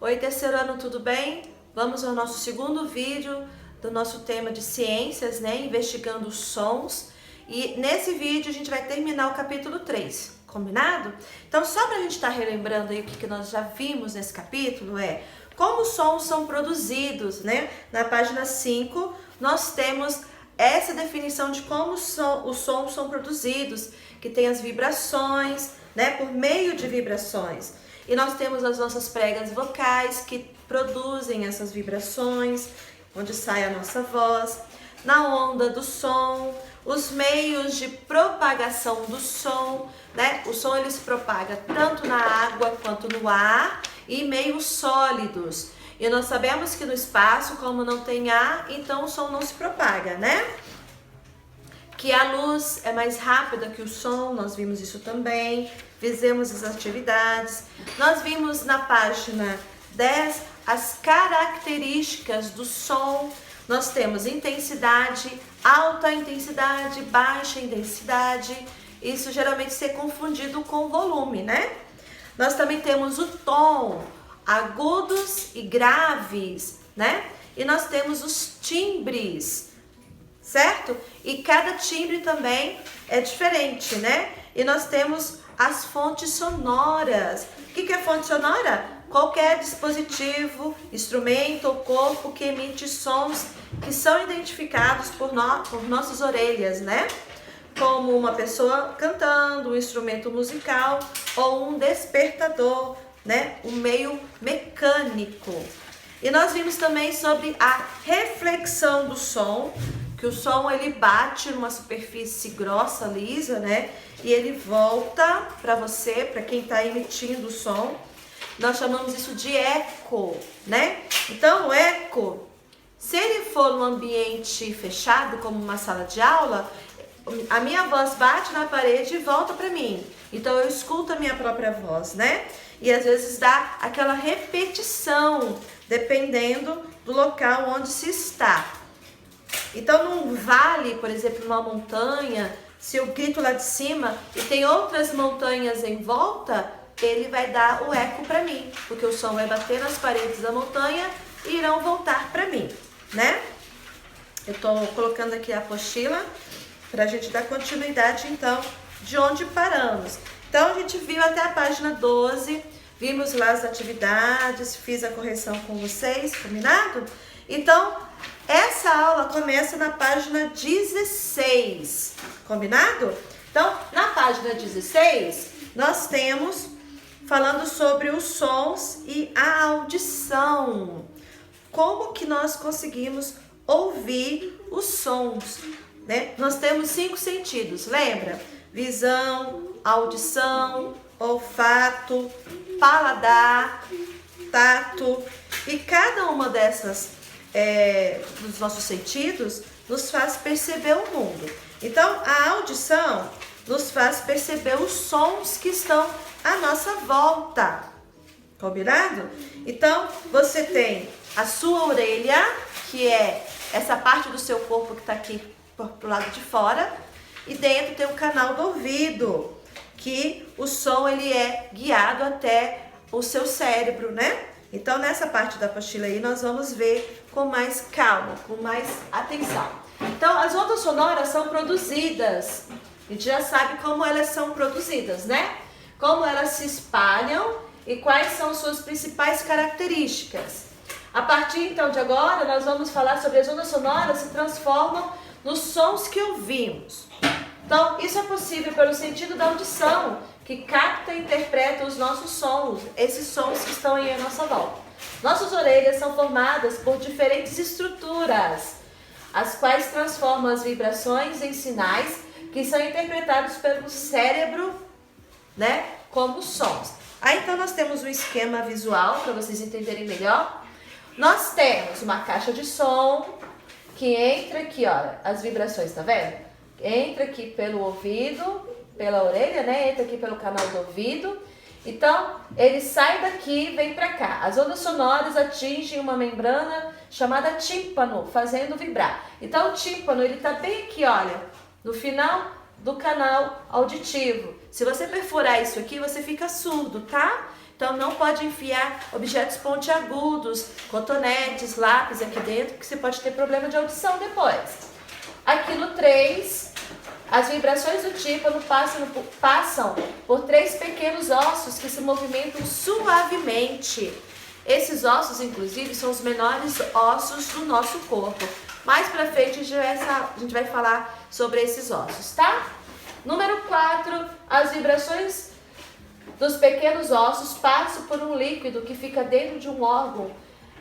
Oi, terceiro ano, tudo bem? Vamos ao nosso segundo vídeo do nosso tema de ciências, né? Investigando os sons. E nesse vídeo a gente vai terminar o capítulo 3, combinado? Então, só para a gente estar relembrando aí o que nós já vimos nesse capítulo, como os sons são produzidos, né? Na página 5, nós temos essa definição de como os sons são produzidos, que tem as vibrações, né? Por meio de vibrações. E nós temos as nossas pregas vocais que produzem essas vibrações, onde sai a nossa voz, na onda do som, os meios de propagação do som, né? O som ele se propaga tanto na água quanto no ar e meios sólidos. E nós sabemos que no espaço, como não tem ar, então o som não se propaga, né? Que a luz é mais rápida que o som, nós vimos isso também, fizemos as atividades. Nós vimos na página 10 as características do som. Nós temos intensidade, alta intensidade, baixa intensidade. Isso geralmente é confundido com volume, né? Nós também temos o tom, agudos e graves, né? E nós temos os timbres, certo? E cada timbre também é diferente, né? E nós temos as fontes sonoras. O que é fonte sonora? Qualquer dispositivo, instrumento ou corpo que emite sons que são identificados por nossas orelhas, né? Como uma pessoa cantando, um instrumento musical ou um despertador, né? Um meio mecânico. E nós vimos também sobre a reflexão do som, que o som ele bate numa superfície grossa, lisa, né? E ele volta para você, para quem está emitindo o som. Nós chamamos isso de eco, né? Então, o eco, se ele for num ambiente fechado, como uma sala de aula, a minha voz bate na parede e volta para mim. Então, eu escuto a minha própria voz, né? E às vezes dá aquela repetição, dependendo do local onde se está. Então, num vale, por exemplo, numa montanha, se eu grito lá de cima e tem outras montanhas em volta, ele vai dar o eco para mim, porque o som vai bater nas paredes da montanha e irão voltar para mim, né? Eu estou colocando aqui a apostila para a gente dar continuidade, então, de onde paramos. Então, a gente viu até a página 12, vimos lá as atividades, fiz a correção com vocês, combinado? Então, essa aula começa na página 16, combinado? Então, na página 16, nós temos falando sobre os sons e a audição. Como que nós conseguimos ouvir os sons, né? Nós temos 5 sentidos, lembra? Visão, audição, olfato, paladar, tato. E cada uma dessas dos nossos sentidos nos faz perceber o mundo. Então, a audição nos faz perceber os sons que estão à nossa volta, combinado? Então, você tem a sua orelha, que é essa parte do seu corpo que está aqui pro lado de fora, e dentro tem o canal do ouvido, que o som ele é guiado até o seu cérebro, né? Então, nessa parte da apostila aí, nós vamos ver com mais calma, com mais atenção. Então, as ondas sonoras são produzidas. A gente já sabe como elas são produzidas, né? Como elas se espalham e quais são suas principais características. A partir, então, de agora, nós vamos falar sobre as ondas sonoras se transformam nos sons que ouvimos. Então, isso é possível pelo sentido da audição, que capta e interpreta os nossos sons, esses sons que estão aí à nossa volta. Nossas orelhas são formadas por diferentes estruturas, as quais transformam as vibrações em sinais que são interpretados pelo cérebro, né, como sons. Aí, então, nós temos um esquema visual, para vocês entenderem melhor. Nós temos uma caixa de som, que entra aqui, olha, as vibrações, tá vendo? Entra aqui pelo ouvido, pela orelha, né? Entra aqui pelo canal do ouvido. Então, ele sai daqui e vem para cá. As ondas sonoras atingem uma membrana chamada tímpano, fazendo vibrar. Então, o tímpano, ele tá bem aqui, olha, no final do canal auditivo. Se você perfurar isso aqui, você fica surdo, tá? Então não pode enfiar objetos pontiagudos, cotonetes, lápis aqui dentro, porque você pode ter problema de audição depois. Aqui no 3, as vibrações do tímpano passam por 3 pequenos ossos que se movimentam suavemente. Esses ossos, inclusive, são os menores ossos do nosso corpo. Mais pra frente a gente vai falar sobre esses ossos, tá? Número 4, as vibrações dos pequenos ossos passam por um líquido que fica dentro de um órgão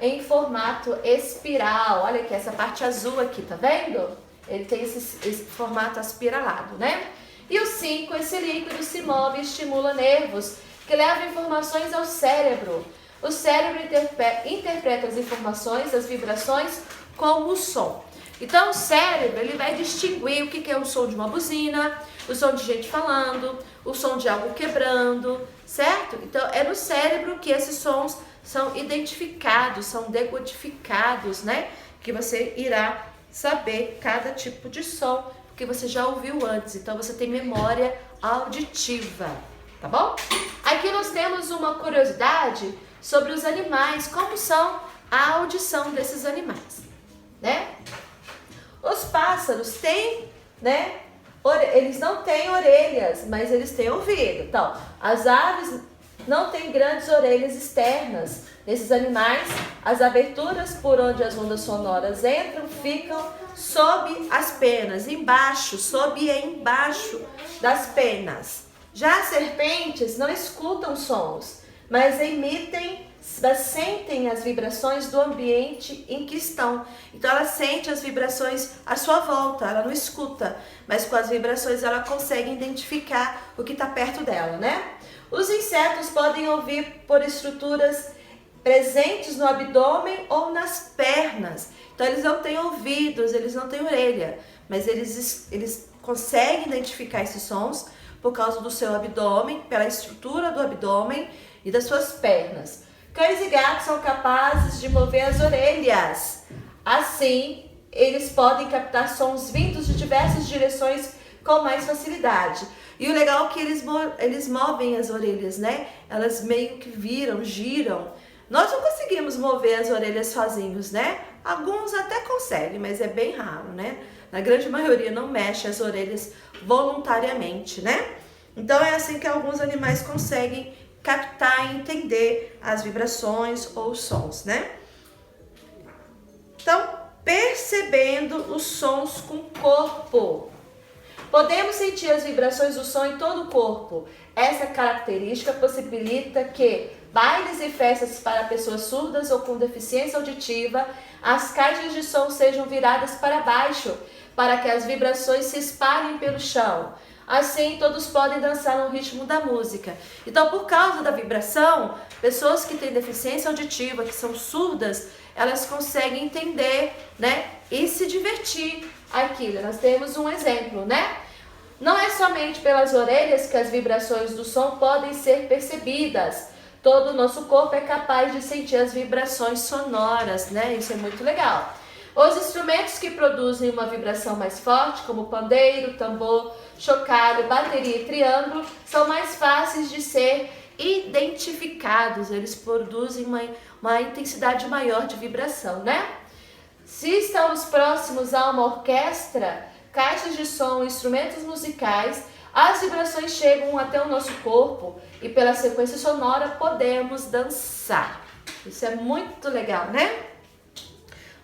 em formato espiral. Olha aqui, essa parte azul aqui, tá vendo? Ele tem esse formato aspiralado, né? E o 5, esse líquido se move e estimula nervos que levam informações ao cérebro. O cérebro interpreta as informações, as vibrações, como som. Então o cérebro ele vai distinguir o que é o som de uma buzina, o som de gente falando, o som de algo quebrando, certo? Então é no cérebro que esses sons são identificados, são decodificados, né? Que você irá saber cada tipo de som, porque você já ouviu antes, então você tem memória auditiva, tá bom? Aqui nós temos uma curiosidade sobre os animais, como são a audição desses animais, né? Os pássaros têm, né? Eles não têm orelhas, mas eles têm ouvido. Então, as aves não têm grandes orelhas externas. Nesses animais, as aberturas por onde as ondas sonoras entram ficam sob as penas, embaixo, sob e embaixo das penas. Já as serpentes não escutam sons, mas sentem as vibrações do ambiente em que estão. Então ela sente as vibrações à sua volta, ela não escuta, mas com as vibrações ela consegue identificar o que está perto dela, né? Os insetos podem ouvir por estruturas presentes no abdômen ou nas pernas. Então eles não têm ouvidos, eles não têm orelha, mas eles conseguem identificar esses sons por causa do seu abdômen, pela estrutura do abdômen e das suas pernas. Cães e gatos são capazes de mover as orelhas. Assim, eles podem captar sons vindos de diversas direções com mais facilidade. E o legal é que eles movem as orelhas, né? Elas meio que viram, giram. Nós não conseguimos mover as orelhas sozinhos, né? Alguns até conseguem, mas é bem raro, né? Na grande maioria não mexe as orelhas voluntariamente, né? Então é assim que alguns animais conseguem captar e entender as vibrações ou os sons, né? Então, percebendo os sons com o corpo. Podemos sentir as vibrações do som em todo o corpo. Essa característica possibilita que bailes e festas para pessoas surdas ou com deficiência auditiva, as caixas de som sejam viradas para baixo, para que as vibrações se espalhem pelo chão. Assim, todos podem dançar no ritmo da música. Então, por causa da vibração, pessoas que têm deficiência auditiva, que são surdas, elas conseguem entender, né, e se divertir aqui. Nós temos um exemplo, né? Não é somente pelas orelhas que as vibrações do som podem ser percebidas. Todo o nosso corpo é capaz de sentir as vibrações sonoras, né? Isso é muito legal. Os instrumentos que produzem uma vibração mais forte, como pandeiro, tambor, chocalho, bateria e triângulo, são mais fáceis de ser identificados. Eles produzem uma intensidade maior de vibração, né? Se estamos próximos a uma orquestra, caixas de som, instrumentos musicais, as vibrações chegam até o nosso corpo e pela sequência sonora podemos dançar. Isso é muito legal, né?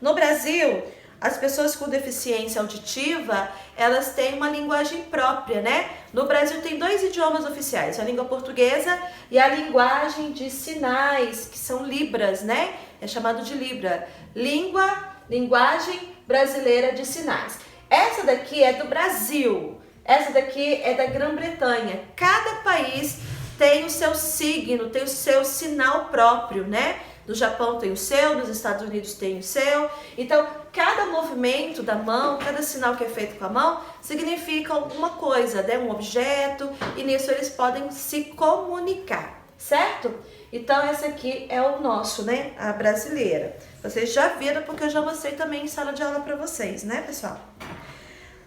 No Brasil, as pessoas com deficiência auditiva, elas têm uma linguagem própria, né? No Brasil tem 2 idiomas oficiais, a língua portuguesa e a linguagem de sinais, que são libras, né? É chamado de libra. Linguagem brasileira de sinais. Essa daqui é do Brasil, essa daqui é da Grã-Bretanha. Cada país tem o seu signo, tem o seu sinal próprio, né? No Japão tem o seu, nos Estados Unidos tem o seu. Então, cada movimento da mão, cada sinal que é feito com a mão, significa alguma coisa, né? Um objeto, e nisso eles podem se comunicar, certo? Então, essa aqui é o nosso, né? A brasileira. Vocês já viram, porque eu já mostrei também em sala de aula para vocês, né, pessoal?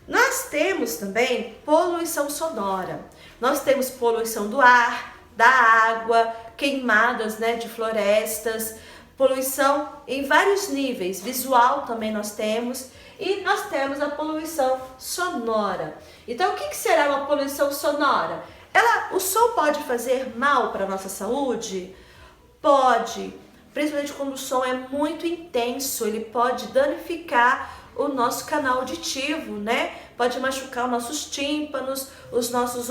Nós temos também poluição sonora. Nós temos poluição do ar, da água, queimadas, né, de florestas, poluição em vários níveis, visual também nós temos, e nós temos a poluição sonora. Então, o que será uma poluição sonora? O som pode fazer mal para a nossa saúde? Pode, principalmente quando o som é muito intenso, ele pode danificar o nosso canal auditivo, né? Pode machucar os nossos tímpanos, os nossos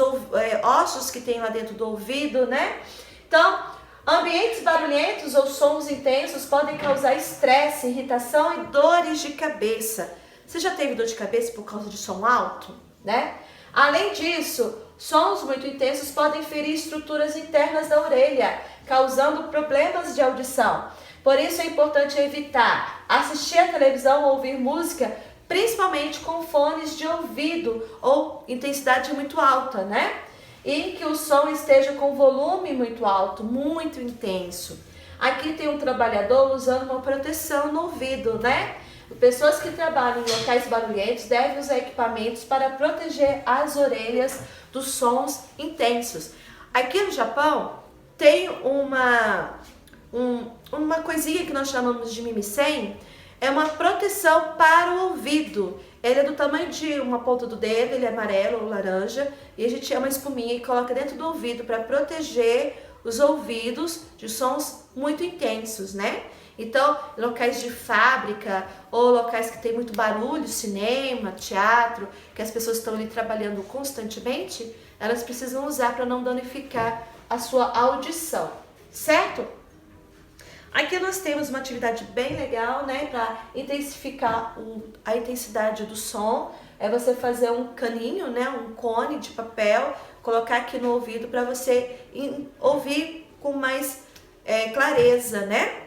ossos que tem lá dentro do ouvido, né? Então, ambientes barulhentos ou sons intensos podem causar estresse, irritação e dores de cabeça. Você já teve dor de cabeça por causa de som alto, né? Além disso, sons muito intensos podem ferir estruturas internas da orelha, causando problemas de audição. Por isso é importante evitar assistir a televisão ou ouvir música, principalmente com fones de ouvido ou intensidade muito alta, né? E que o som esteja com volume muito alto, muito intenso. Aqui tem um trabalhador usando uma proteção no ouvido, né? Pessoas que trabalham em locais barulhentos devem usar equipamentos para proteger as orelhas dos sons intensos. Aqui no Japão tem uma coisinha que nós chamamos de mimisen, é uma proteção para o ouvido. Ele é do tamanho de uma ponta do dedo, ele é amarelo ou laranja, e a gente chama uma espuminha e coloca dentro do ouvido para proteger os ouvidos de sons muito intensos, né? Então, locais de fábrica ou locais que tem muito barulho, cinema, teatro, que as pessoas estão ali trabalhando constantemente, elas precisam usar para não danificar a sua audição, certo? Aqui nós temos uma atividade bem legal, né, para intensificar a intensidade do som. É você fazer um caninho, né, um cone de papel, colocar aqui no ouvido para você ouvir com mais clareza, né,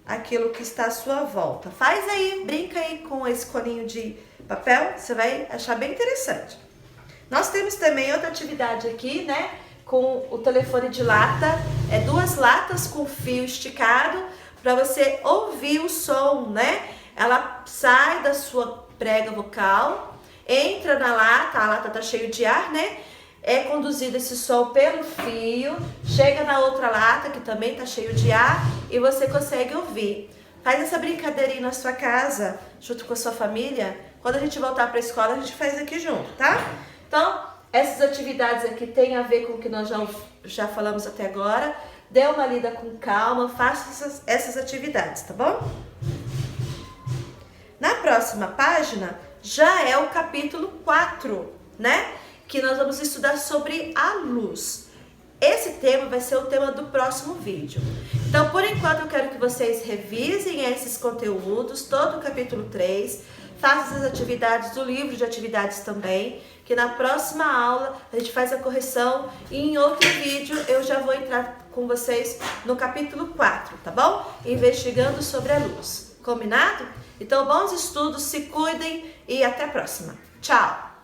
aquilo que está à sua volta. Faz aí, brinca aí com esse coninho de papel, você vai achar bem interessante. Nós temos também outra atividade aqui, né, com o telefone de lata, 2 latas com fio esticado para você ouvir o som, né? Ela sai da sua prega vocal, entra na lata, a lata tá cheia de ar, né? É conduzido esse som pelo fio, chega na outra lata que também tá cheio de ar e você consegue ouvir. Faz essa brincadeirinha na sua casa, junto com a sua família. Quando a gente voltar para a escola, a gente faz aqui junto, tá? Então, essas atividades aqui têm a ver com o que nós já falamos até agora. Dê uma lida com calma, faça essas atividades, tá bom? Na próxima página já é o capítulo 4, né? Que nós vamos estudar sobre a luz. Esse tema vai ser o tema do próximo vídeo. Então, por enquanto, eu quero que vocês revisem esses conteúdos, todo o capítulo 3, façam as atividades do livro de atividades também, que na próxima aula a gente faz a correção e em outro vídeo eu já vou entrar com vocês no capítulo 4, tá bom? Investigando sobre a luz. Combinado? Então, bons estudos, se cuidem e até a próxima. Tchau!